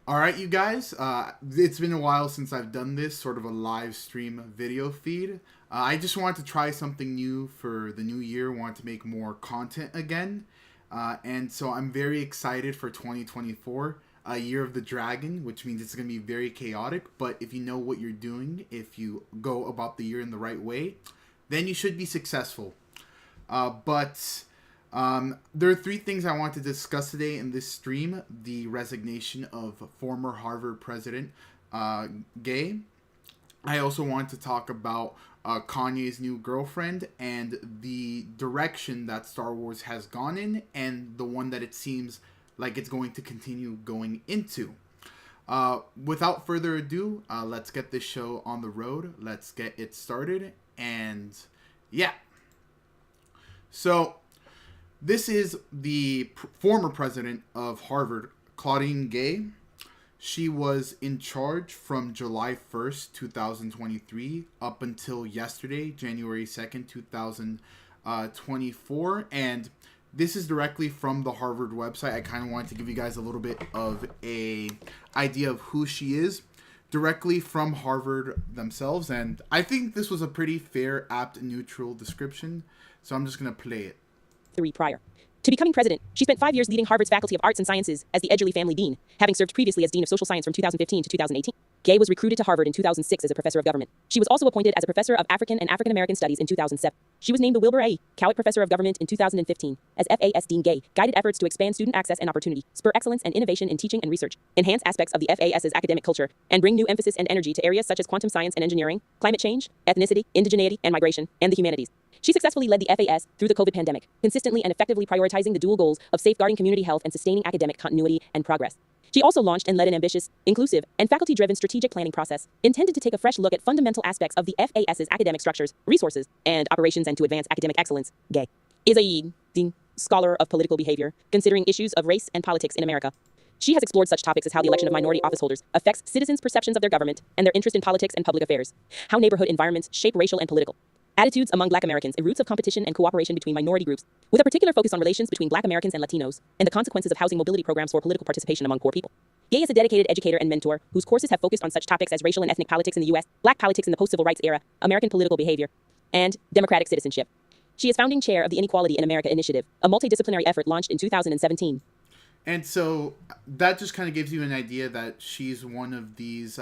All right, you guys. It's been a while since I've done this sort of a live stream video feed. I just wanted to try something new for the new year. Want to make more content again, and so I'm very excited for 2024, a year of the dragon, which means it's going to be very chaotic. But if you know what you're doing, if you go about the year in the right way, then you should be successful. But there are three things I want to discuss today in this stream: the resignation of former Harvard president Gay. I also want to talk about Kanye's new girlfriend and the direction that Star Wars has gone in, and the one that it seems like it's going to continue going into. Without further ado, let's get this show on the road. Let's get it started. And yeah. So, this is the former president of Harvard, Claudine Gay. She was in charge from July 1st, 2023, up until yesterday, January 2nd, 2024. And this is directly from the Harvard website. I kind of wanted to give you guys a little bit of a idea of who she is, directly from Harvard themselves. And I think this was a pretty fair, apt, and neutral description. So I'm just going to play it. Three prior. To becoming president, she spent 5 years leading Harvard's Faculty of Arts and Sciences as the Edgerly Family Dean, having served previously as Dean of Social Science from 2015 to 2018. Gay was recruited to Harvard in 2006 as a professor of government. She was also appointed as a professor of African and African American Studies in 2007. She was named the Wilbur A. Cowett Professor of Government in 2015. As FAS Dean, Gay guided efforts to expand student access and opportunity, spur excellence and innovation in teaching and research, enhance aspects of the FAS's academic culture, and bring new emphasis and energy to areas such as quantum science and engineering, climate change, ethnicity, indigeneity and migration, and the humanities. She successfully led the FAS through the COVID pandemic, consistently and effectively prioritizing the dual goals of safeguarding community health and sustaining academic continuity and progress. She also launched and led an ambitious, inclusive, and faculty-driven strategic planning process intended to take a fresh look at fundamental aspects of the FAS's academic structures, resources, and operations, and to advance academic excellence. Gay is a scholar of political behavior, considering issues of race and politics in America. She has explored such topics as how the election of minority office holders affects citizens' perceptions of their government and their interest in politics and public affairs, how neighborhood environments shape racial and political attitudes among Black Americans, and roots of competition and cooperation between minority groups, with a particular focus on relations between Black Americans and Latinos, and the consequences of housing mobility programs for political participation among poor people. Gay is a dedicated educator and mentor whose courses have focused on such topics as racial and ethnic politics in the U.S., Black politics in the post-civil rights era, American political behavior, and democratic citizenship. She is founding chair of the Inequality in America Initiative, a multidisciplinary effort launched in 2017. And so that just kind of gives you an idea that she's one of these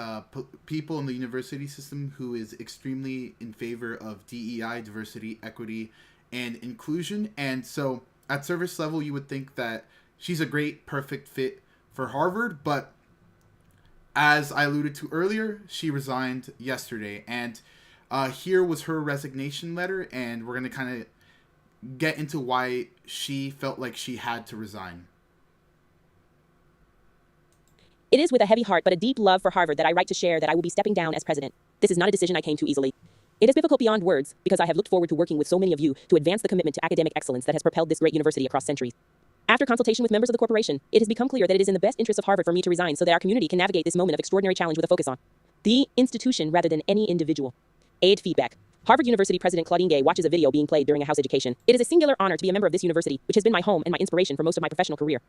people in the university system who is extremely in favor of DEI, diversity, equity, and inclusion. And so at service level, you would think that she's a great, perfect fit for Harvard. But as I alluded to earlier, she resigned yesterday. And here was her resignation letter. And we're going to kind of get into why she felt like she had to resign. It is with a heavy heart but a deep love for Harvard that I write to share that I will be stepping down as president. This is not a decision I came to easily. It is difficult beyond words because I have looked forward to working with so many of you to advance the commitment to academic excellence that has propelled this great university across centuries. After consultation with members of the corporation, it has become clear that it is in the best interest of Harvard for me to resign so that our community can navigate this moment of extraordinary challenge with a focus on the institution rather than any individual. Aid feedback. Harvard University President Claudine Gay watches a video being played during a house education. It is a singular honor to be a member of this university, which has been my home and my inspiration for most of my professional career.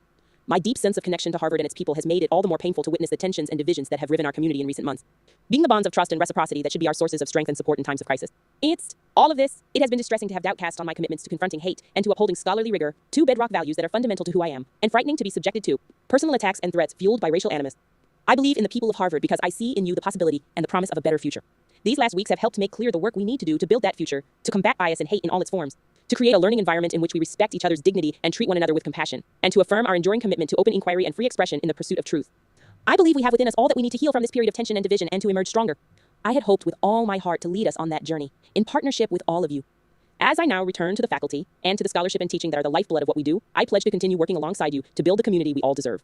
My deep sense of connection to Harvard and its people has made it all the more painful to witness the tensions and divisions that have riven our community in recent months, being the bonds of trust and reciprocity that should be our sources of strength and support in times of crisis. It's all of this. It has been distressing to have doubt cast on my commitments to confronting hate and to upholding scholarly rigor, two bedrock values that are fundamental to who I am, and frightening to be subjected to personal attacks and threats fueled by racial animus. I believe in the people of Harvard because I see in you the possibility and the promise of a better future. These last weeks have helped make clear the work we need to do to build that future, to combat bias and hate in all its forms, to create a learning environment in which we respect each other's dignity and treat one another with compassion, and to affirm our enduring commitment to open inquiry and free expression in the pursuit of truth. I believe we have within us all that we need to heal from this period of tension and division and to emerge stronger. I had hoped with all my heart to lead us on that journey, in partnership with all of you. As I now return to the faculty and to the scholarship and teaching that are the lifeblood of what we do, I pledge to continue working alongside you to build the community we all deserve.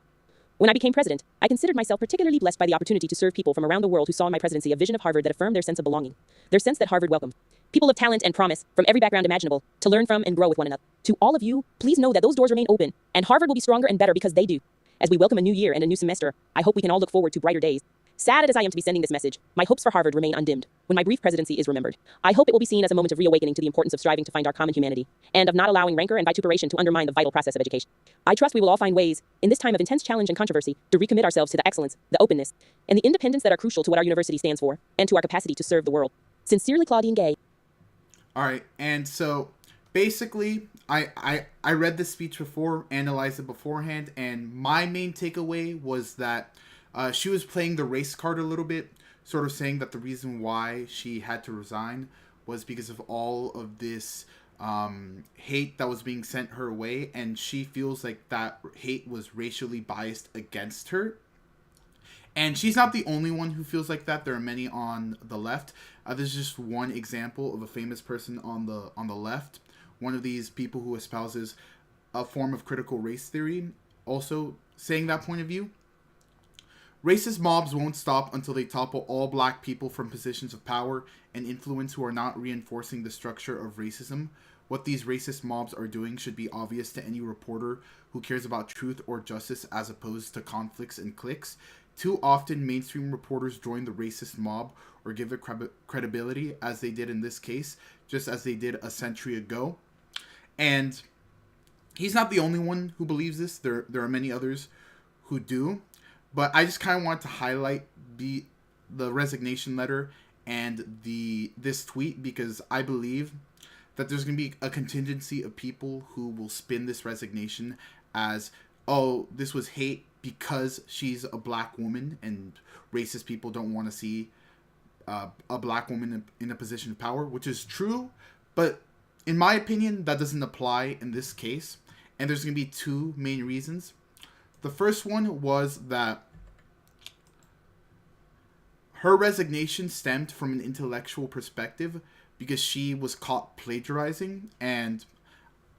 When I became president, I considered myself particularly blessed by the opportunity to serve people from around the world who saw in my presidency a vision of Harvard that affirmed their sense of belonging, their sense that Harvard welcomed people of talent and promise from every background imaginable to learn from and grow with one another. To all of you, please know that those doors remain open, and Harvard will be stronger and better because they do. As we welcome a new year and a new semester, I hope we can all look forward to brighter days. Sad as I am to be sending this message, my hopes for Harvard remain undimmed when my brief presidency is remembered. I hope it will be seen as a moment of reawakening to the importance of striving to find our common humanity, and of not allowing rancor and vituperation to undermine the vital process of education. I trust we will all find ways, in this time of intense challenge and controversy, to recommit ourselves to the excellence, the openness, and the independence that are crucial to what our university stands for, and to our capacity to serve the world. Sincerely, Claudine Gay. All right, and so basically, I read this speech before, analyzed it beforehand, and my main takeaway was that she was playing the race card a little bit, sort of saying that the reason why she had to resign was because of all of this hate that was being sent her way, and she feels like that hate was racially biased against her. And she's not the only one who feels like that. There are many on the left. This is just one example of a famous person on the left. One of these people who espouses a form of critical race theory, also saying that point of view. Racist mobs won't stop until they topple all black people from positions of power and influence who are not reinforcing the structure of racism. What these racist mobs are doing should be obvious to any reporter who cares about truth or justice as opposed to conflicts and cliques. Too often, mainstream reporters join the racist mob or give it credibility, as they did in this case, just as they did a century ago. And he's not the only one who believes this. There are many others who do. But I just kind of want to highlight the resignation letter and this tweet, because I believe that there's going to be a contingency of people who will spin this resignation as, oh, this was hate because she's a black woman, and racist people don't want to see a black woman in a position of power, which is true. But in my opinion, that doesn't apply in this case. And there's going to be two main reasons. The first one was that her resignation stemmed from an intellectual perspective because she was caught plagiarizing. And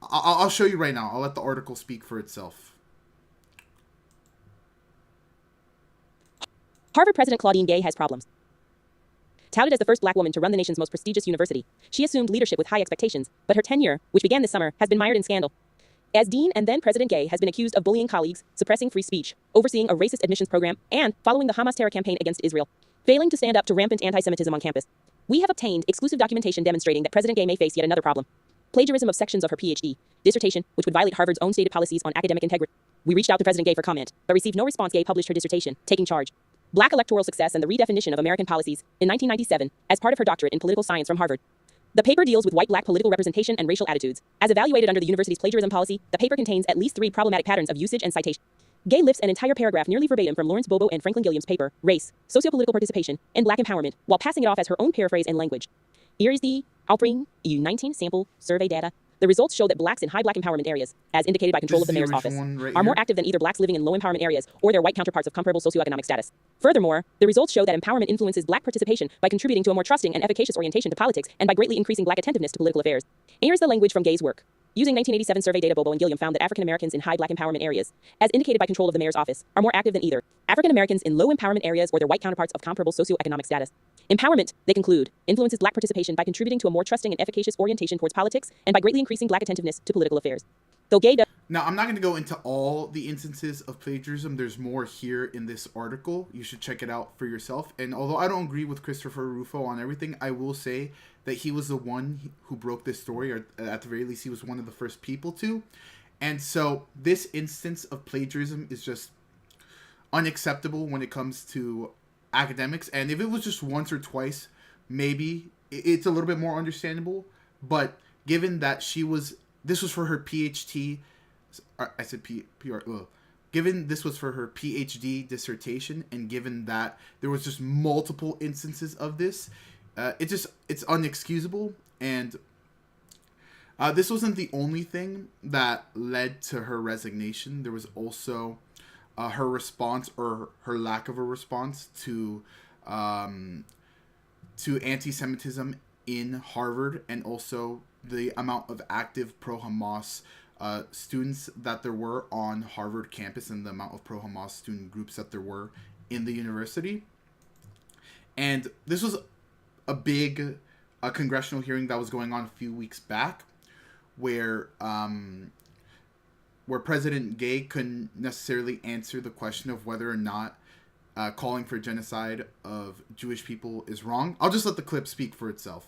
I'll show you right now. I'll let the article speak for itself. Harvard President Claudine Gay has problems. Touted as the first black woman to run the nation's most prestigious university, she assumed leadership with high expectations, but her tenure, which began this summer, has been mired in scandal. As dean and then President Gay has been accused of bullying colleagues, suppressing free speech, overseeing a racist admissions program, and following the Hamas terror campaign against Israel, failing to stand up to rampant anti-Semitism on campus. We have obtained exclusive documentation demonstrating that President Gay may face yet another problem: plagiarism of sections of her PhD dissertation, which would violate Harvard's own stated policies on academic integrity. We reached out to President Gay for comment, but received no response. Gay published her dissertation, Taking Charge: Black Electoral Success and the Redefinition of American Policies, in 1997, as part of her doctorate in political science from Harvard. The paper deals with white-black political representation and racial attitudes. As evaluated under the university's plagiarism policy, the paper contains at least 3 problematic patterns of usage and citation. Gay lifts an entire paragraph nearly verbatim from Lawrence Bobo and Franklin Gilliam's paper, Race, Sociopolitical Participation, and Black Empowerment, while passing it off as her own paraphrase and language. Here is the Outbring EU19 sample survey data. The results show that blacks in high black empowerment areas, as indicated by control of the mayor's office, are more active than either blacks living in low empowerment areas or their white counterparts of comparable socioeconomic status. Furthermore, the results show that empowerment influences black participation by contributing to a more trusting and efficacious orientation to politics and by greatly increasing black attentiveness to political affairs. Here's the language from Gay's work. Using 1987 survey data, Bobo and Gilliam found that African Americans in high black empowerment areas, as indicated by control of the mayor's office, are more active than either African Americans in low empowerment areas or their white counterparts of comparable socioeconomic status. Empowerment, they conclude, influences black participation by contributing to a more trusting and efficacious orientation towards politics and by greatly increasing black attentiveness to political affairs. Though Gay does... Now, I'm not going to go into all the instances of plagiarism. There's more here in this article. You should check it out for yourself. And although I don't agree with Christopher Rufo on everything, I will say that he was the one who broke this story, or at the very least, he was one of the first people to. And so this instance of plagiarism is just unacceptable when it comes to academics. And if it was just once or twice, maybe it's a little bit more understandable. But given that this was for her PhD, I said PR, given this was for her PhD dissertation, and given that there was just multiple instances of this, it's unexcusable. And this wasn't the only thing that led to her resignation. There was also her response, or her lack of a response, to anti-Semitism in Harvard, and also the amount of active pro-Hamas students that there were on Harvard campus, and the amount of pro-Hamas student groups that there were in the university. And this was a big congressional hearing that was going on a few weeks back, where President Gay couldn't necessarily answer the question of whether or not calling for genocide of Jewish people is wrong. I'll just let the clip speak for itself.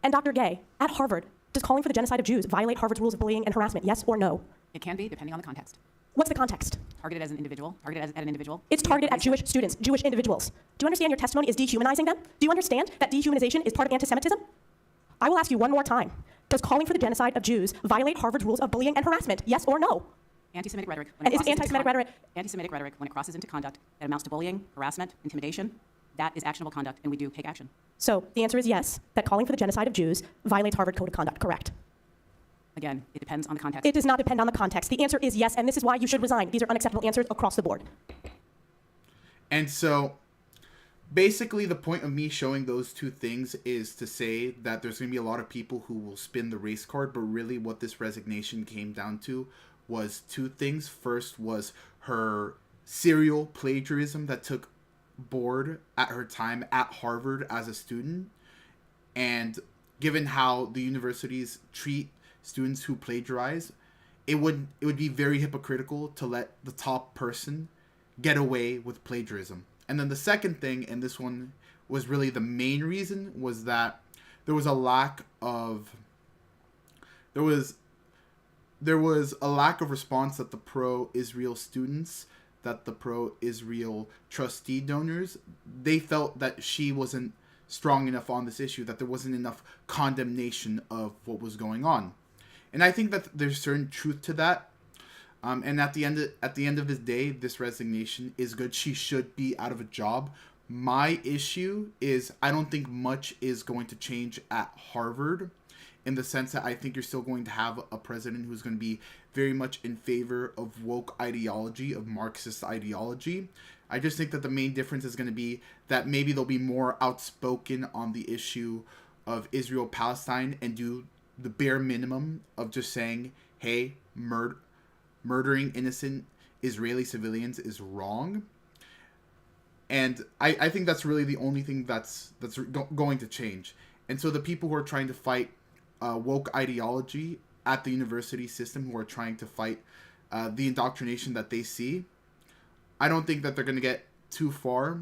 And Dr. Gay, at Harvard, does calling for the genocide of Jews violate Harvard's rules of bullying and harassment, yes or no? It can be, depending on the context. What's the context? Targeted as an individual, at an individual. It's targeted at Jewish students, Jewish individuals. Do you understand your testimony is dehumanizing them? Do you understand that dehumanization is part of anti-Semitism? I will ask you one more time. Does calling for the genocide of Jews violate Harvard's rules of bullying and harassment, yes or no? Anti-Semitic rhetoric. And is anti-Semitic rhetoric? Anti-Semitic rhetoric, when it crosses into conduct that amounts to bullying, harassment, intimidation, that is actionable conduct, and we do take action. So the answer is yes, that calling for the genocide of Jews violates Harvard Code of Conduct, correct? Again, it depends on the context. It does not depend on the context. The answer is yes, and this is why you should resign. These are unacceptable answers across the board. And so, basically, the point of me showing those two things is to say that there's going to be a lot of people who will spin the race card, but really what this resignation came down to was two things. First was her serial plagiarism that took board at her time at Harvard as a student. And given how the universities treat students who plagiarize, it would be very hypocritical to let the top person get away with plagiarism. And then the second thing, and this one was really the main reason, was that there was a lack of response that the pro-Israel students, that the pro-Israel trustee donors, they felt that she wasn't strong enough on this issue, that there wasn't enough condemnation of what was going on. And I think that there's certain truth to that. And at the end of the day, this resignation is good. She should be out of a job. My issue is I don't think much is going to change at Harvard, in the sense that I think you're still going to have a president who's going to be very much in favor of woke ideology, of Marxist ideology. I just think that the main difference is going to be that maybe they'll be more outspoken on the issue of Israel-Palestine and do the bare minimum of just saying, hey, murdering innocent Israeli civilians is wrong. And I think that's really the only thing that's going to change. And so the people who are trying to fight woke ideology at the university system, who are trying to fight the indoctrination that they see, I don't think that they're going to get too far,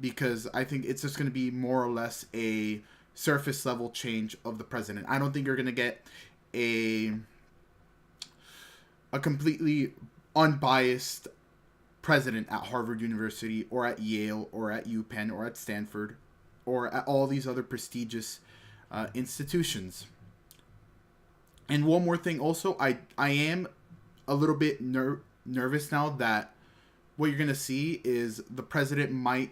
because I think it's just going to be more or less a surface level change of the president. I don't think you're going to get a completely unbiased president at Harvard University or at Yale or at UPenn or at Stanford or at all these other prestigious institutions. And one more thing also, I am a little bit nervous now that what you're going to see is the president might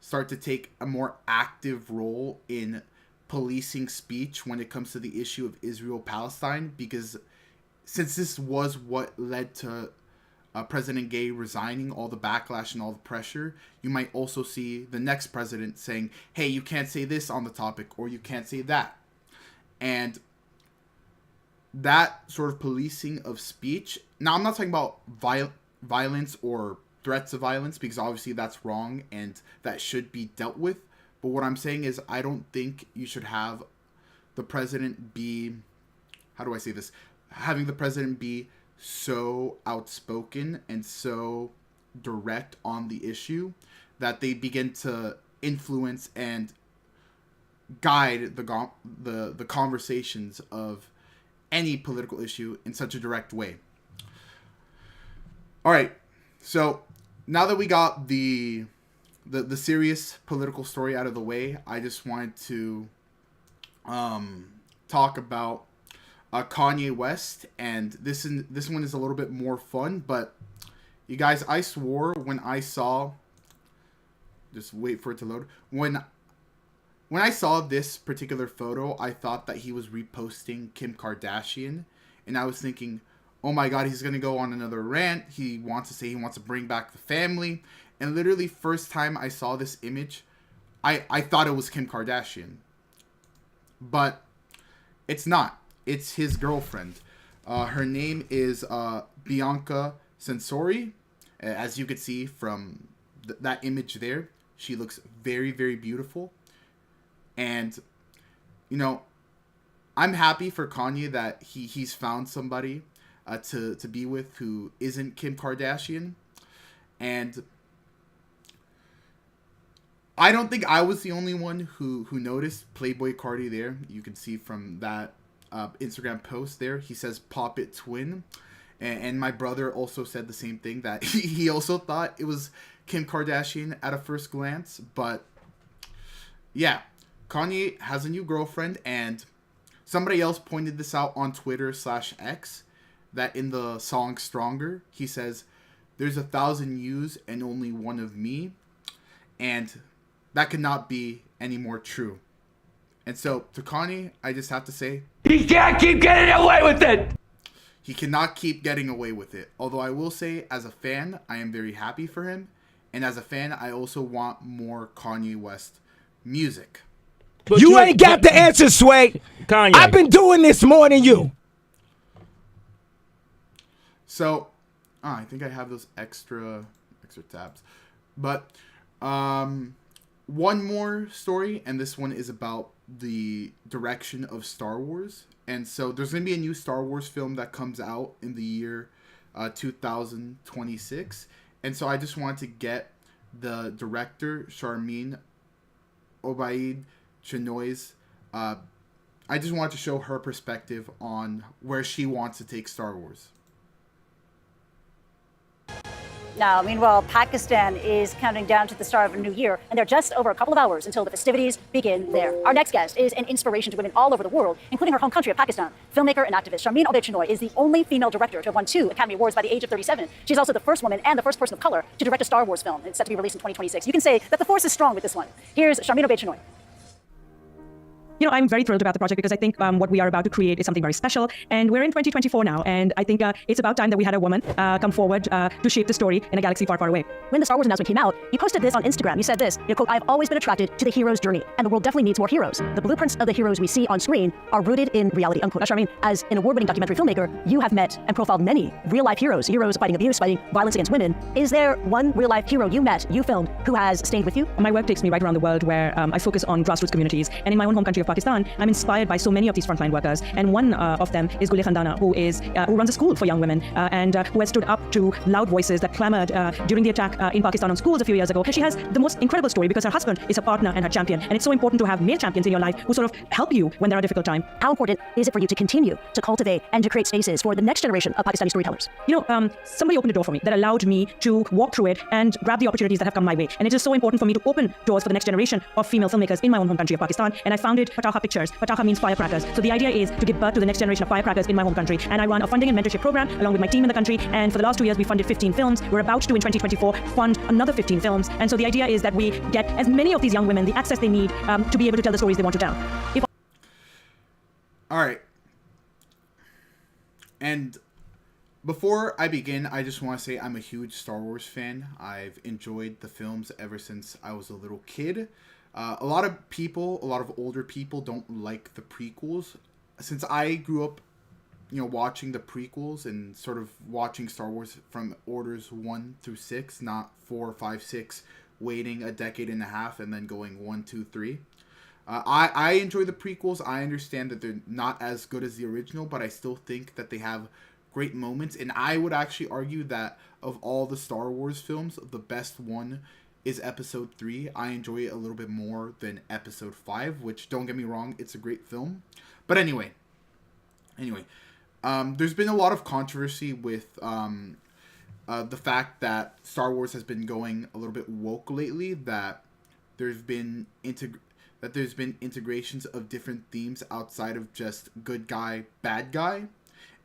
start to take a more active role in policing speech when it comes to the issue of Israel-Palestine, because since this was what led to President Gay resigning, all the backlash and all the pressure, you might also see the next president saying, hey, you can't say this on the topic, or you can't say that. And that sort of policing of speech, now I'm not talking about violence or threats of violence, because obviously that's wrong and that should be dealt with. But what I'm saying is I don't think you should have the president be, how do I say this? Having the president be so outspoken and so direct on the issue that they begin to influence and guide the conversations of any political issue in such a direct way. All right, so now that we got the serious political story out of the way, I just wanted to talk about Kanye West, and this one is a little bit more fun. But you guys, I swore when I saw, just wait for it to load, when I saw this particular photo, I thought that he was reposting Kim Kardashian, and I was thinking, oh my god, he's gonna go on another rant. He wants to say he wants to bring back the family. And literally, first time I saw this image, I thought it was Kim Kardashian. But it's not. It's his girlfriend. Her name is Bianca Censori. As you could see from that image there, she looks very, very beautiful. And, you know, I'm happy for Kanye that he's found somebody to be with who isn't Kim Kardashian. And I don't think I was the only one who noticed Playboy Cardi there. You can see from that Instagram post there. He says "Pop It Twin," and my brother also said the same thing, that he also thought it was Kim Kardashian at a first glance. But yeah, Kanye has a new girlfriend, and somebody else pointed this out on Twitter/X, that in the song "Stronger," he says, "There's 1,000 yous and only one of me," and that could not be any more true. And so, to Kanye, I just have to say, he can't keep getting away with it. He cannot keep getting away with it. Although I will say, as a fan, I am very happy for him. And as a fan, I also want more Kanye West music. But you ain't got the answer, Sway. Kanye. I've been doing this more than you. So, I think I have those extra tabs. But, one more story, and this one is about the direction of Star Wars. And so there's going to be a new Star Wars film that comes out in the year 2026. And so I just wanted to get the director, Sharmeen Obaid Chinoy's, I just wanted to show her perspective on where she wants to take Star Wars. Now, meanwhile, Pakistan is counting down to the start of a new year, and they're just over a couple of hours until the festivities begin there. Our next guest is an inspiration to women all over the world, including her home country of Pakistan. Filmmaker and activist Sharmeen Obaid Chinoy is the only female director to have won 2 Academy Awards by the age of 37. She's also the first woman and the first person of color to direct a Star Wars film. It's set to be released in 2026. You can say that the force is strong with this one. Here's Sharmeen Obaid Chinoy. You know, I'm very thrilled about the project because I think what we are about to create is something very special. And we're in 2024 now. And I think it's about time that we had a woman come forward to shape the story in a galaxy far, far away. When the Star Wars announcement came out, you posted this on Instagram. You said this, quote, "I've always been attracted to the hero's journey, and the world definitely needs more heroes. The blueprints of the heroes we see on screen are rooted in reality," unquote. Now, Sharmeen, as an award-winning documentary filmmaker, you have met and profiled many real-life heroes fighting abuse, fighting violence against women. Is there one real-life hero you met, you filmed, who has stayed with you? My work takes me right around the world where I focus on grassroots communities. And in my own home country of Pakistan, I'm inspired by so many of these frontline workers. And one of them is Guli Khandana, who runs a school for young women and who has stood up to loud voices that clamored during the attack in Pakistan on schools a few years ago. She has the most incredible story because her husband is her partner and her champion. And it's so important to have male champions in your life who sort of help you when there are difficult times. How important is it for you to continue to cultivate and to create spaces for the next generation of Pakistani storytellers? You know, somebody opened a door for me that allowed me to walk through it and grab the opportunities that have come my way. And it is so important for me to open doors for the next generation of female filmmakers in my own home country of Pakistan. And I founded Pataha Pictures. Pataha means firecrackers. So the idea is to give birth to the next generation of firecrackers in my home country. And I run a funding and mentorship program along with my team in the country. And for the last 2 years, we funded 15 films. We're about to, in 2024, fund another 15 films. And so the idea is that we get as many of these young women the access they need to be able to tell the stories they want to tell. All right. And before I begin, I just want to say I'm a huge Star Wars fan. I've enjoyed the films ever since I was a little kid. A lot of older people don't like the prequels. Since I grew up, watching the prequels and sort of watching Star Wars from orders 1 through 6, not 4, 5, 6, waiting a decade and a half and then going 1, 2, 3. I enjoy the prequels. I understand that they're not as good as the original, but I still think that they have great moments. And I would actually argue that of all the Star Wars films, the best one is Episode 3. I enjoy it a little bit more than Episode 5, which, don't get me wrong, it's a great film. But anyway, there's been a lot of controversy with the fact that Star Wars has been going a little bit woke lately, that there's been integrations of different themes outside of just good guy, bad guy.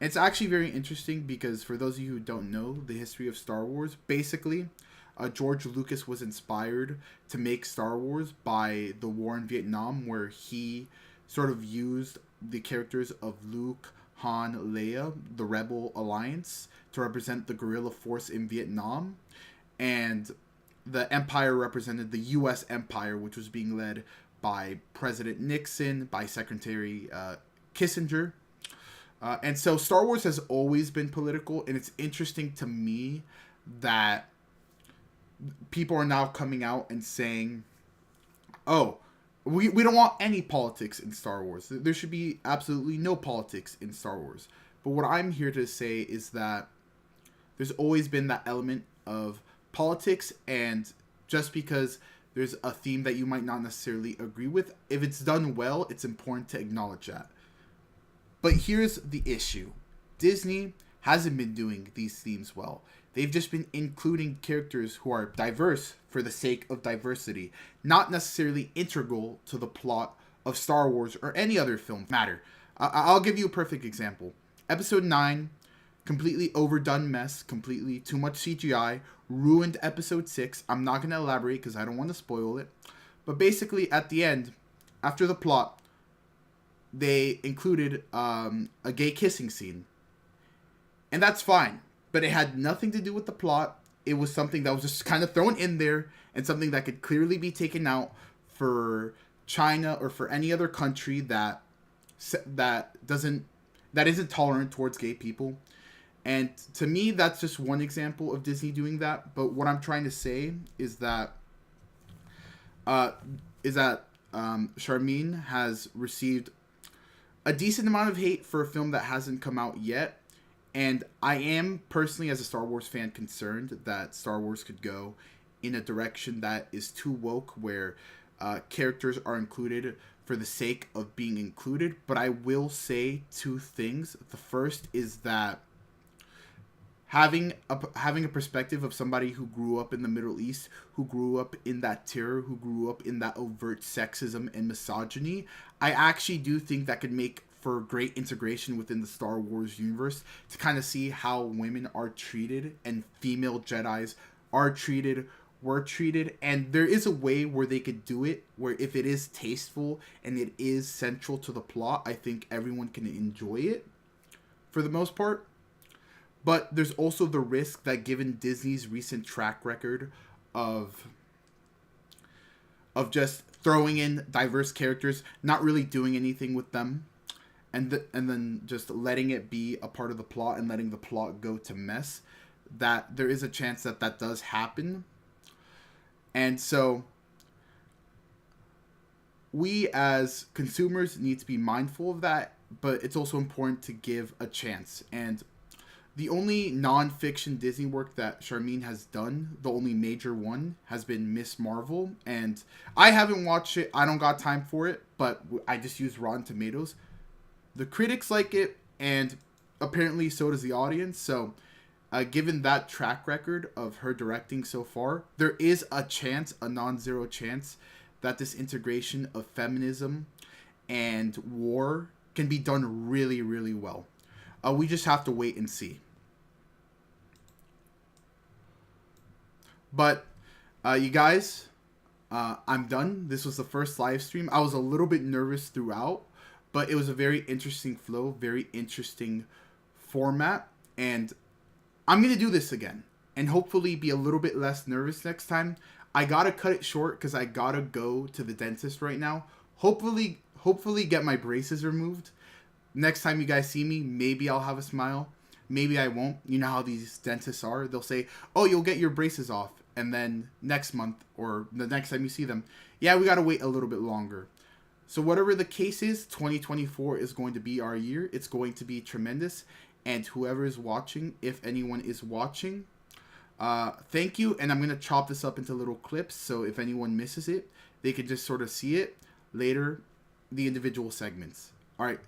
And it's actually very interesting because for those of you who don't know the history of Star Wars, basically, George Lucas was inspired to make Star Wars by the war in Vietnam, where he sort of used the characters of Luke, Han, Leia, the Rebel Alliance, to represent the guerrilla force in Vietnam. And the Empire represented the U.S. Empire, which was being led by President Nixon, by Secretary Kissinger. And so Star Wars has always been political, and it's interesting to me that people are now coming out and saying, oh, we don't want any politics in Star Wars. There should be absolutely no politics in Star Wars. But what I'm here to say is that there's always been that element of politics, and just because there's a theme that you might not necessarily agree with. If it's done well, it's important to acknowledge that. But here's the issue. Disney hasn't been doing these themes well. They've just been including characters who are diverse for the sake of diversity, not necessarily integral to the plot of Star Wars or any other film matter. I'll give you a perfect example. Episode 9, completely overdone mess, completely too much CGI, ruined Episode 6. I'm not going to elaborate because I don't want to spoil it. But basically, at the end, after the plot, they included a gay kissing scene. And that's fine. But it had nothing to do with the plot. It was something that was just kind of thrown in there and something that could clearly be taken out for China or for any other country that isn't tolerant towards gay people. And to me, that's just one example of Disney doing that. But what I'm trying to say is that Charmin has received a decent amount of hate for a film that hasn't come out yet. And I am personally, as a Star Wars fan, concerned that Star Wars could go in a direction that is too woke, where characters are included for the sake of being included. But I will say two things. The first is that having a perspective of somebody who grew up in the Middle East, who grew up in that terror, who grew up in that overt sexism and misogyny, I actually do think that could make for great integration within the Star Wars universe, to kind of see how women are treated and female Jedis are treated, were treated. And there is a way where they could do it, where if it is tasteful and it is central to the plot, I think everyone can enjoy it for the most part. But there's also the risk that, given Disney's recent track record of just throwing in diverse characters, not really doing anything with them, and then just letting it be a part of the plot and letting the plot go to mess, that there is a chance that that does happen. And so we as consumers need to be mindful of that, but it's also important to give a chance. And the only non-fiction Disney work that Charmin has done, the only major one, has been Miss Marvel. And I haven't watched it. I don't got time for it, but I just used Rotten Tomatoes. The critics like it, and apparently so does the audience. So given that track record of her directing so far, there is a chance, a non-zero chance, that this integration of feminism and war can be done really, really well. We just have to wait and see. But you guys, I'm done. This was the first live stream. I was a little bit nervous throughout, but it was a very interesting flow, very interesting format. And I'm going to do this again and hopefully be a little bit less nervous next time. I got to cut it short because I got to go to the dentist right now. Hopefully get my braces removed. Next time you guys see me, maybe I'll have a smile. Maybe I won't. You know how these dentists are. They'll say, oh, you'll get your braces off. And then next month or the next time you see them, yeah, we got to wait a little bit longer. So whatever the case is, 2024 is going to be our year. It's going to be tremendous. And whoever is watching, if anyone is watching, thank you. And I'm going to chop this up into little clips. So if anyone misses it, they can just sort of see it later, the individual segments. All right.